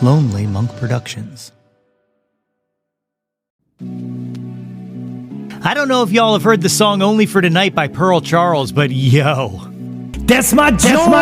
Lonely Monk Productions. I don't know if y'all have heard the song Only for Tonight by Pearl Charles, but yo, that's my Jawn!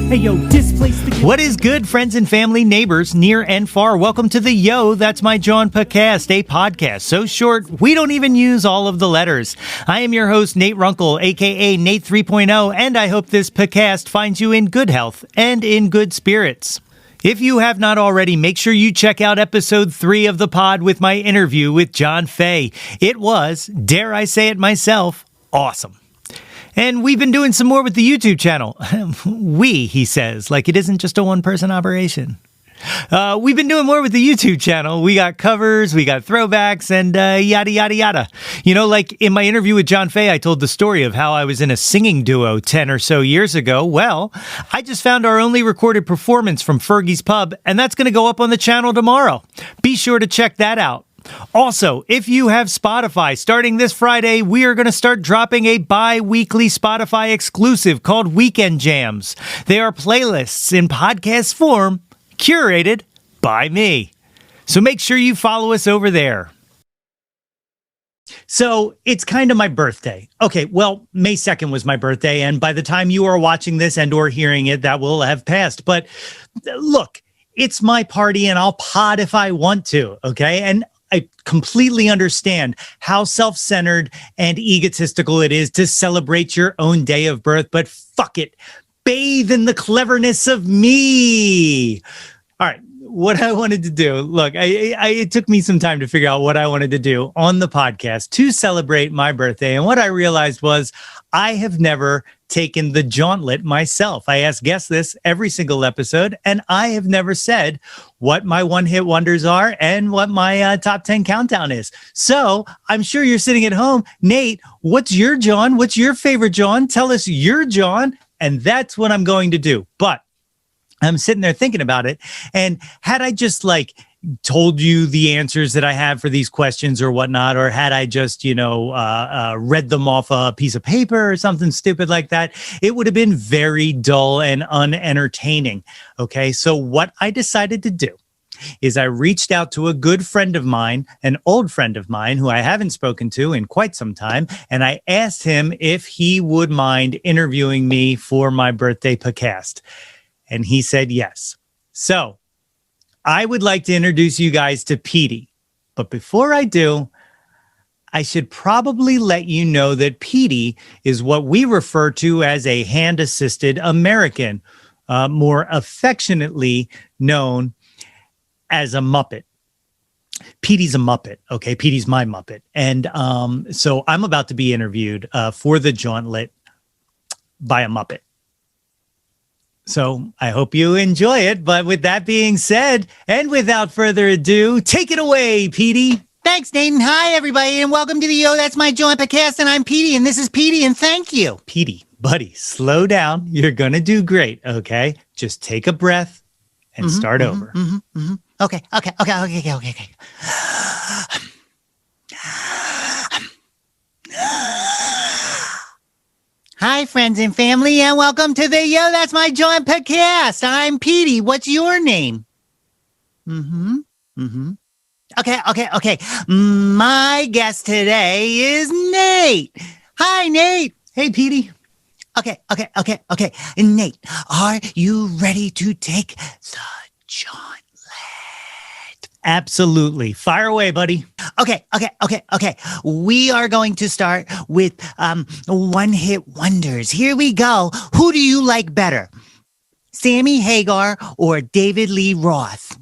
Hey, yo, displace the... What is good, friends and family, neighbors, near and far? Welcome to the Yo, That's My Jawn podcast, a podcast so short we don't even use all of the letters. I am your host, Nate Runkle, aka Nate 3.0, and I hope this podcast finds you in good health and in good spirits. If you have not already, make sure you check out episode 3 of the pod with my interview with John Fay. It was, dare I say it myself, awesome. And we've been doing some more with the YouTube channel. We, he says, like it isn't just a one-person operation. We've been doing more with the YouTube channel. We got covers, we got throwbacks, and yada, yada, yada. You know, like in my interview with John Fay, I told the story of how I was in a singing duo 10 or so years ago. Well, I just found our only recorded performance from Fergie's Pub, and that's going to go up on the channel tomorrow. Be sure to check that out. Also, if you have Spotify, starting this Friday, we are going to start dropping a bi-weekly Spotify exclusive called Weekend Jams. They are playlists in podcast form, curated by me. So make sure you follow us over there. So it's kind of my birthday. Okay, well, May 2nd was my birthday, and by the time you are watching this and or hearing it, that will have passed. But look, it's my party, and I'll pod if I want to, okay? And I completely understand how self-centered and egotistical it is to celebrate your own day of birth, but fuck it. Bathe in the cleverness of me. All right, what I wanted to do, look, it took me some time to figure out what I wanted to do on the podcast to celebrate my birthday. And what I realized was I have never taken the Jawntlet myself. I ask guests this every single episode, and I have never said what my one-hit wonders are and what my top 10 countdown is. So I'm sure you're sitting at home. Nate, what's your Jawn? What's your favorite Jawn? Tell us your Jawn, and that's what I'm going to do. But I'm sitting there thinking about it, and had I just told you the answers that I have for these questions or whatnot, or had I just, read them off a piece of paper or something stupid like that, it would have been very dull and unentertaining. Okay, so what I decided to do is I reached out to a good friend of mine, an old friend of mine who I haven't spoken to in quite some time, and I asked him if he would mind interviewing me for my birthday podcast. And he said yes. So I would like to introduce you guys to Petey. But before I do, I should probably let you know that Petey is what we refer to as a hand-assisted American, more affectionately known as a Muppet. Petey's a Muppet, okay? Petey's my Muppet. And so I'm about to be interviewed for the Jawntlet by a Muppet. So I hope you enjoy it. But with that being said, and without further ado, take it away, Petey. Thanks, Nathan. Hi, everybody, and welcome to the Yo, That's My Jawn podcast. And I'm Petey, and this is Petey, and thank you. Petey, buddy, slow down. You're going to do great, okay? Just take a breath and start over. Okay. Hi, friends and family, and welcome to the Yo, That's My Jawn podcast. I'm Petey. What's your name? Okay. My guest today is Nate. Hi, Nate. Hey, Petey. Okay. Nate, are you ready to take the Jawntlet? Absolutely. Fire away, buddy. Okay. We are going to start with one-hit wonders. Here we go. Who do you like better? Sammy Hagar or David Lee Roth?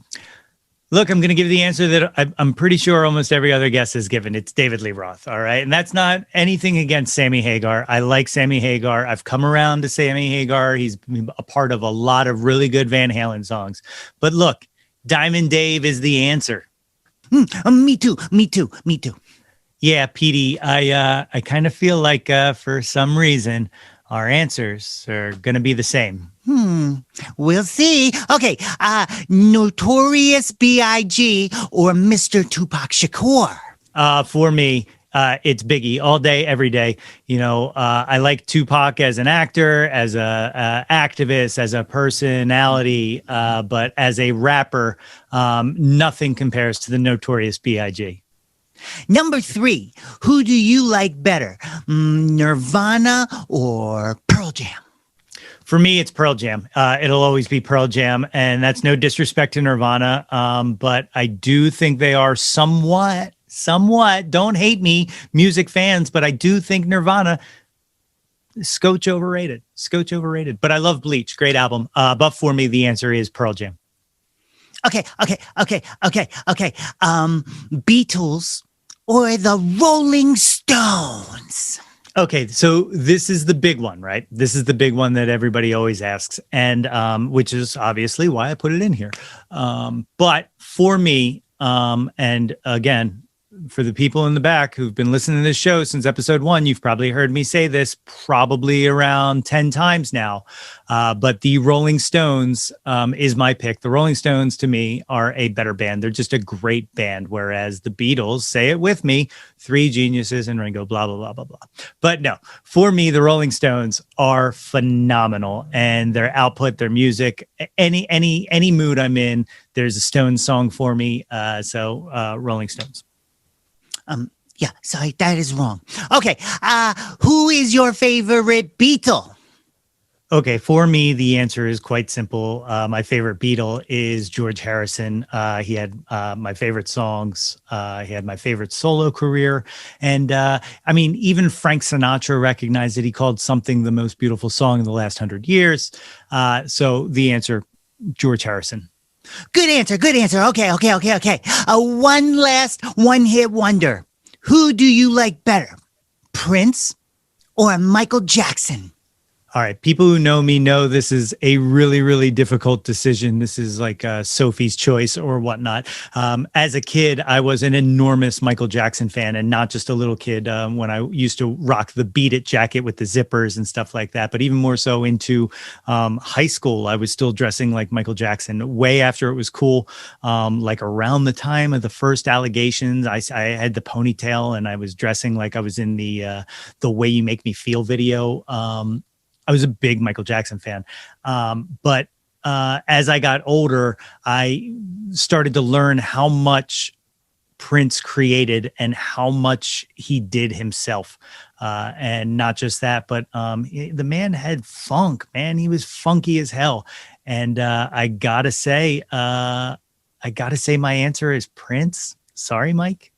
Look, I'm going to give the answer that I'm pretty sure almost every other guest has given. It's David Lee Roth, all right? And that's not anything against Sammy Hagar. I like Sammy Hagar. I've come around to Sammy Hagar. He's a part of a lot of really good Van Halen songs. But look, Diamond Dave is the answer. Me too. Yeah, Petey, I kind of feel like for some reason our answers are going to be the same. We'll see. Okay, Notorious B.I.G. or Mr. Tupac Shakur? For me, it's Biggie all day, every day. I like Tupac as an actor, as a activist, as a personality, but as a rapper, nothing compares to the Notorious B.I.G. Number 3, who do you like better, Nirvana or Pearl Jam? For me, it's Pearl Jam. It'll always be Pearl Jam, and that's no disrespect to Nirvana, but I do think they are somewhat, don't hate me, music fans, but I do think Nirvana, scotch overrated. But I love Bleach, great album. But for me, the answer is Pearl Jam. Okay. Beatles or the Rolling Stones? Okay, so this is the big one, right? This is the big one that everybody always asks, and which is obviously why I put it in here. But for me, and again, for the people in the back who've been listening to this show since episode 1, you've probably heard me say this probably around 10 times now. But the Rolling Stones is my pick. The Rolling Stones, to me, are a better band. They're just a great band, whereas the Beatles, say it with me, 3 geniuses and Ringo, blah, blah, blah, blah, blah. But no, for me, the Rolling Stones are phenomenal, and their output, their music, any mood I'm in, there's a Stones song for me. So Rolling Stones. Yeah, sorry, that is wrong. Okay, who is your favorite Beatle? Okay, for me, the answer is quite simple. My favorite Beatle is George Harrison. He had my favorite songs. He had my favorite solo career. And even Frank Sinatra recognized that he called something the most beautiful song in the last 100 years. So the answer, George Harrison. Good answer. Okay. One last one-hit wonder. Who do you like better, Prince or Michael Jackson? All right. People who know me know this is a really, really difficult decision. This is like Sophie's Choice or whatnot. As a kid, I was an enormous Michael Jackson fan, and not just a little kid when I used to rock the Beat It jacket with the zippers and stuff like that. But even more so into high school, I was still dressing like Michael Jackson way after it was cool. Like around the time of the first allegations, I had the ponytail and I was dressing like I was in the Way You Make Me Feel video. I was a big Michael Jackson fan. But as I got older, I started to learn how much Prince created and how much he did himself. And not just that, but the man had funk, man. He was funky as hell. And I gotta say my answer is Prince. Sorry, Mike.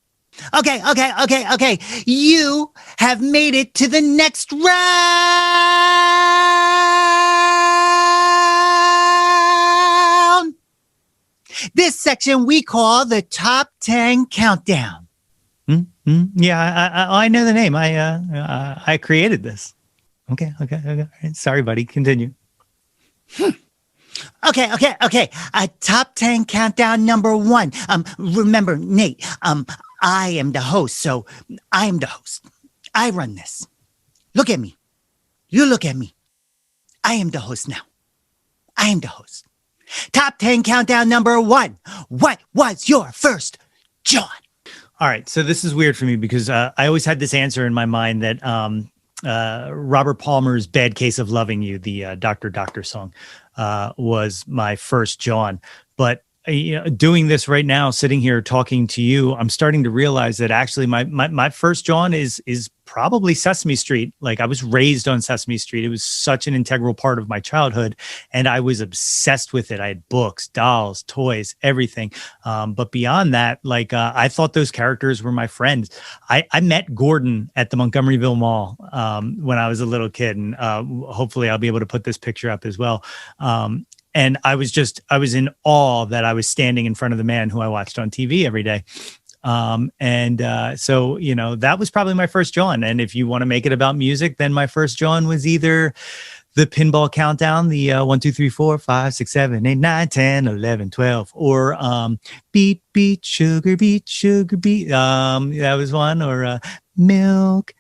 Okay. You have made it to the next round. This section we call the Top 10 Countdown. Yeah, I know the name. I created this. Okay. Sorry, buddy. Continue. Okay. Top 10 Countdown number 1. Remember, Nate, I am the host, so I am the host. I run this. Look at me. You look at me. I am the host now. I am the host. Top 10 Countdown number 1. What was your first, Jawn? All right. So this is weird for me because I always had this answer in my mind that Robert Palmer's Bad Case of Loving You, the Dr. song, was my first Jawn. But doing this right now, sitting here talking to you, I'm starting to realize that actually my first Jawn is probably Sesame Street. Like, I was raised on Sesame Street. It was such an integral part of my childhood, and I was obsessed with it. I had books, dolls, toys, everything. But beyond that, like, I thought those characters were my friends. I met Gordon at the Montgomeryville Mall when I was a little kid, and hopefully I'll be able to put this picture up as well. And I was in awe that I was standing in front of the man who I watched on TV every day. So, that was probably my first Jawn. And if you want to make it about music, then my first Jawn was either the Pinball Countdown, the 1, 2, 3, 4, 5, 6, 7, 8, 9, 10, 11, 12, or Beat, Beat, Sugar, Beat, Sugar, Beat. That was one, or Milk.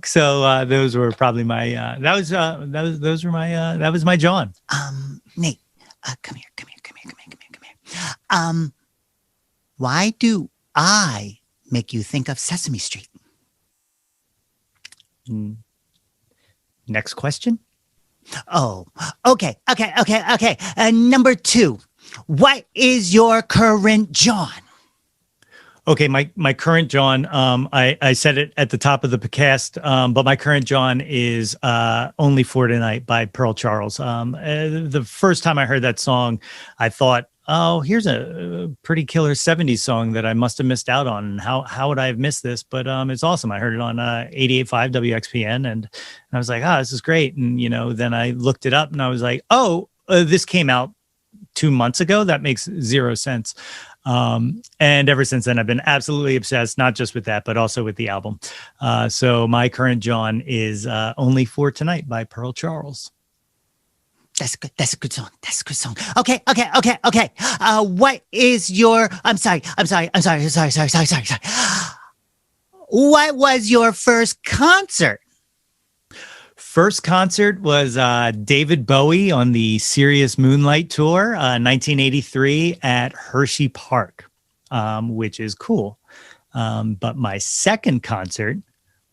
So those were probably my that was my Jawn. Nate, come here. Why do I make you think of Sesame Street? Next question. Oh, okay. Number 2. What is your current Jawn? Okay, my current Jawn, I said it at the top of the podcast, but my current Jawn is Only for Tonight by Pearl Charles. The first time I heard that song, I thought, oh, here's a pretty killer 70s song that I must have missed out on. How would I have missed this? But it's awesome. I heard it on 88.5 WXPN, and I was like, this is great. And, then I looked it up and I was like, this came out 2 months ago. That makes zero sense. And ever since then, I've been absolutely obsessed, not just with that, but also with the album. So my current Jawn is Only for Tonight by Pearl Charles. That's good. That's a good song. Okay. What is your, I'm sorry. What was your first concert? First concert was David Bowie on the Serious Moonlight Tour, 1983 at Hershey Park, which is cool. But my second concert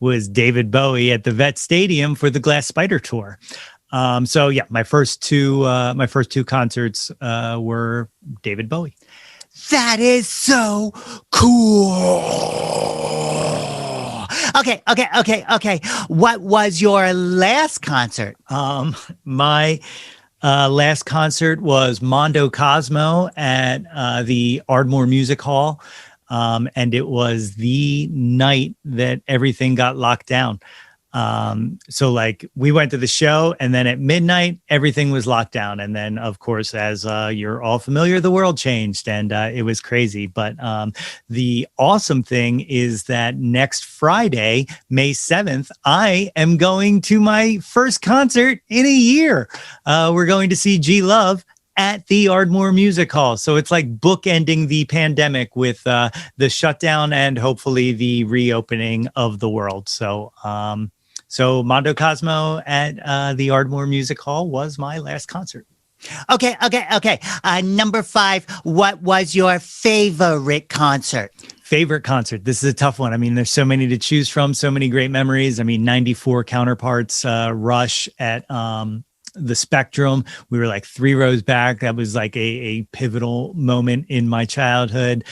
was David Bowie at the Vet Stadium for the Glass Spider Tour. So yeah, my first two concerts were David Bowie. That is so cool. Okay. What was your last concert? My last concert was Mondo Cosmo at the Ardmore Music Hall. And it was the night that everything got locked down. So like we went to the show and then at midnight, everything was locked down. And then of course, as you're all familiar, the world changed and it was crazy. But the awesome thing is that next Friday, May 7th, I am going to my first concert in a year. We're going to see G Love at the Ardmore Music Hall. So it's like bookending the pandemic with the shutdown and hopefully the reopening of the world. So Mondo Cosmo at the Ardmore Music Hall was my last concert. Okay. Number 5, what was your favorite concert? Favorite concert. This is a tough one. I mean, there's so many to choose from, so many great memories. I mean, 94 Counterparts, Rush at the Spectrum. We were like 3 rows back. That was like a pivotal moment in my childhood.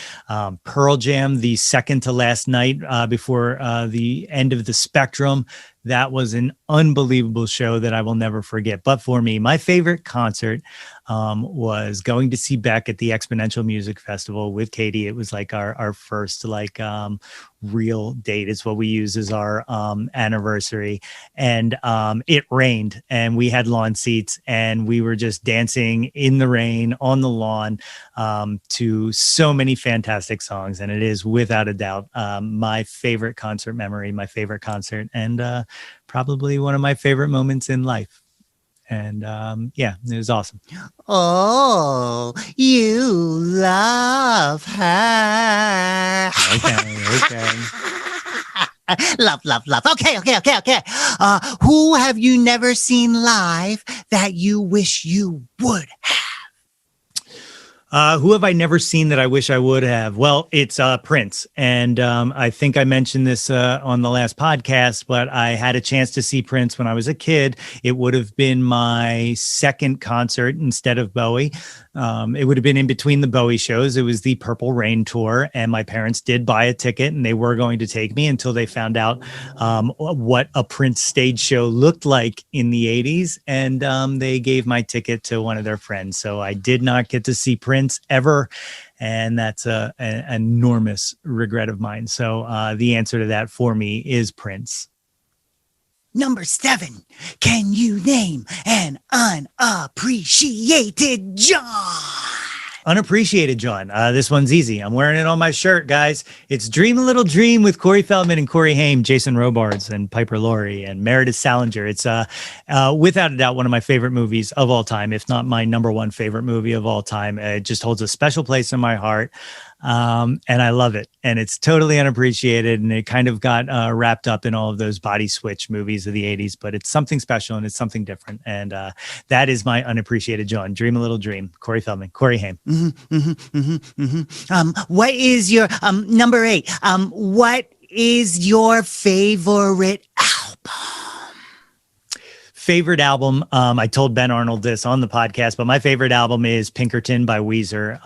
Pearl Jam, the second to last night before the end of the Spectrum. That was an unbelievable show that I will never forget. But for me, my favorite concert was going to see Beck at the Exponential Music Festival with Katie. It was like our first real date. It's what we use as our anniversary. And it rained and we had lawn seats and we were just dancing in the rain on the lawn to so many fantastic songs. And it is without a doubt my favorite concert memory, my favorite concert, and probably one of my favorite moments in life. And yeah, it was awesome. Oh, you love her. Okay. Love. Okay. Who have you never seen live that you wish you would have? Who have I never seen that I wish I would have? Well, it's Prince. And I think I mentioned this on the last podcast, but I had a chance to see Prince when I was a kid. It would have been my second concert instead of Bowie. It would have been in between the Bowie shows. It was the Purple Rain tour, and my parents did buy a ticket and they were going to take me until they found out what a Prince stage show looked like in the 80s. And they gave my ticket to one of their friends. So I did not get to see Prince ever. And that's an enormous regret of mine. So the answer to that for me is Prince. Number 7, can you name an unappreciated Jawn? Unappreciated Jawn. This one's easy. I'm wearing it on my shirt, guys. It's Dream a Little Dream with Corey Feldman and Corey Haim, Jason Robards and Piper Laurie and Meredith Salinger. It's without a doubt one of my favorite movies of all time, if not my number one favorite movie of all time. It just holds a special place in my heart. And I love it. And it's totally unappreciated. And it kind of got wrapped up in all of those body switch movies of the 80s. But it's something special and it's something different. And that is my unappreciated Jawn. Dream a Little Dream. Corey Feldman. Corey Haim. What is your number 8? What is your favorite album? Favorite album, I told Ben Arnold this on the podcast, but my favorite album is Pinkerton by Weezer.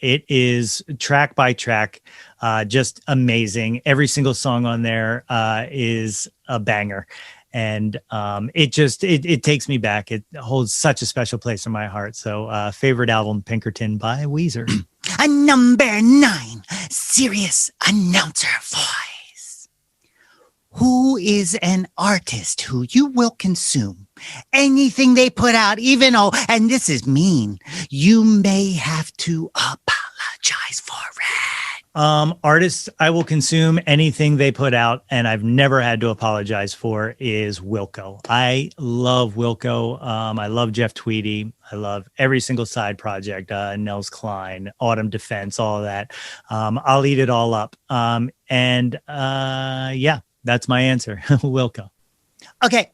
It is track by track, just amazing. Every single song on there is a banger. And it takes me back. It holds such a special place in my heart. So favorite album, Pinkerton by Weezer. A number 9, serious announcer voice. Who is an artist who you will consume anything they put out, even though, and this is mean, you may have to apologize for it? Artists I will consume anything they put out, and I've never had to apologize for, is Wilco. I love Wilco. I love Jeff Tweedy. I love every single side project, Nels Klein, Autumn Defense, all of that. I'll eat it all up. Yeah, that's my answer. Wilco. Okay.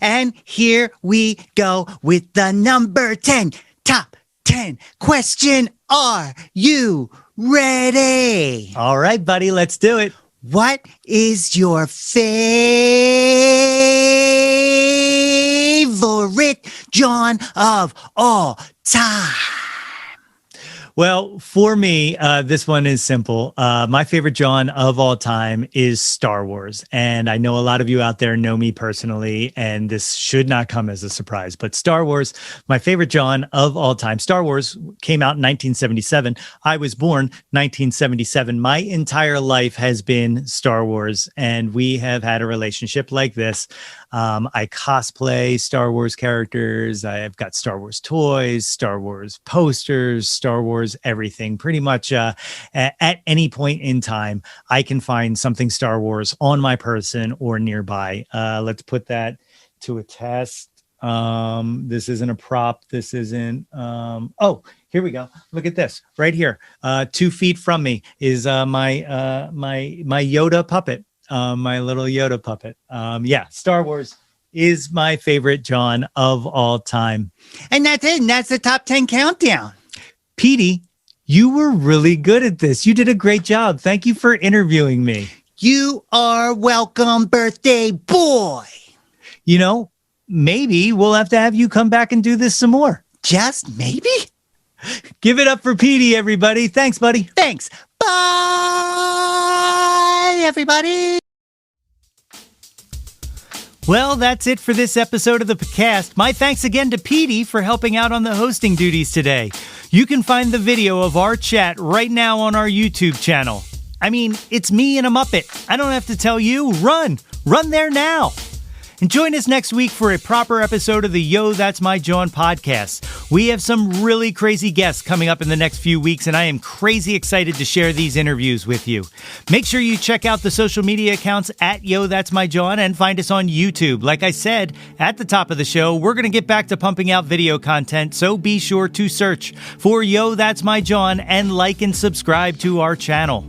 And here we go with the number 10, top 10 question. Are you ready? All right, buddy, let's do it. What is your favorite Jawn of all time? Well, for me, this one is simple. My favorite Jawn of all time is Star Wars. And I know a lot of you out there know me personally, and this should not come as a surprise. But Star Wars, my favorite Jawn of all time. Star Wars came out in 1977. I was born 1977. My entire life has been Star Wars, and we have had a relationship like this. I cosplay Star Wars characters. I've got Star Wars toys, Star Wars posters, Star Wars everything. Pretty much at any point in time, I can find something Star Wars on my person or nearby. Let's put that to a test. This isn't a prop. This isn't. Oh, here we go. Look at this right here. 2 feet from me is my Yoda puppet. My little Yoda puppet. Yeah, Star Wars is my favorite Jawn of all time. And that's it. And that's the top 10 countdown. Petey, you were really good at this. You did a great job. Thank you for interviewing me. You are welcome, birthday boy. You know, maybe we'll have to have you come back and do this some more. Just maybe? Give it up for Petey, everybody. Thanks, buddy. Thanks. Bye, everybody. Well, that's it for this episode of the podcast. My thanks again to Petey for helping out on the hosting duties today. You can find the video of our chat right now on our YouTube channel. I mean, it's me and a Muppet. I don't have to tell you. Run there now. And join us next week for a proper episode of the Yo, That's My Jawn podcast. We have some really crazy guests coming up in the next few weeks, and I am crazy excited to share these interviews with you. Make sure you check out the social media accounts at Yo, That's My Jawn and find us on YouTube. Like I said at the top of the show, we're going to get back to pumping out video content, so be sure to search for Yo, That's My Jawn and like and subscribe to our channel.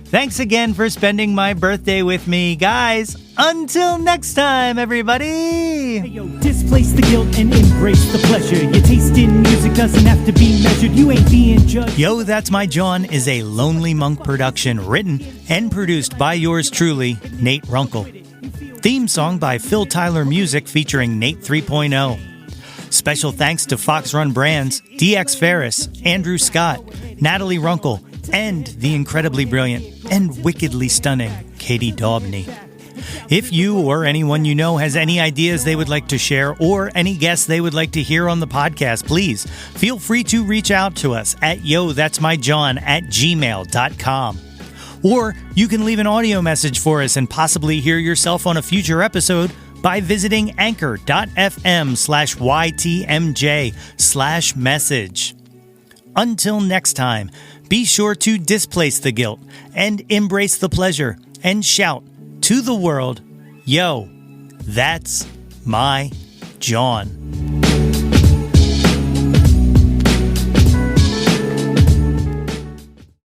Thanks again for spending my birthday with me, guys. Until next time, everybody. Hey, yo, displace the guilt and embrace the pleasure. Your taste in music doesn't have to be measured. You ain't being judged. Yo, That's My Jawn is a Lonely Monk production, written and produced by yours truly, Nate Runkle. Theme song by Phil Tyler Music featuring Nate 3.0. Special thanks to Fox Run Brands, DX Ferris, Andrew Scott, Natalie Runkle, and the incredibly brilliant and wickedly stunning Katie Daubney. If you or anyone you know has any ideas they would like to share or any guests they would like to hear on the podcast, please feel free to reach out to us at yothat'smyjawn@gmail.com. Or you can leave an audio message for us and possibly hear yourself on a future episode by visiting anchor.fm/ytmj/message. Until next time, be sure to displace the guilt and embrace the pleasure and shout to the world, yo, that's my Jawn.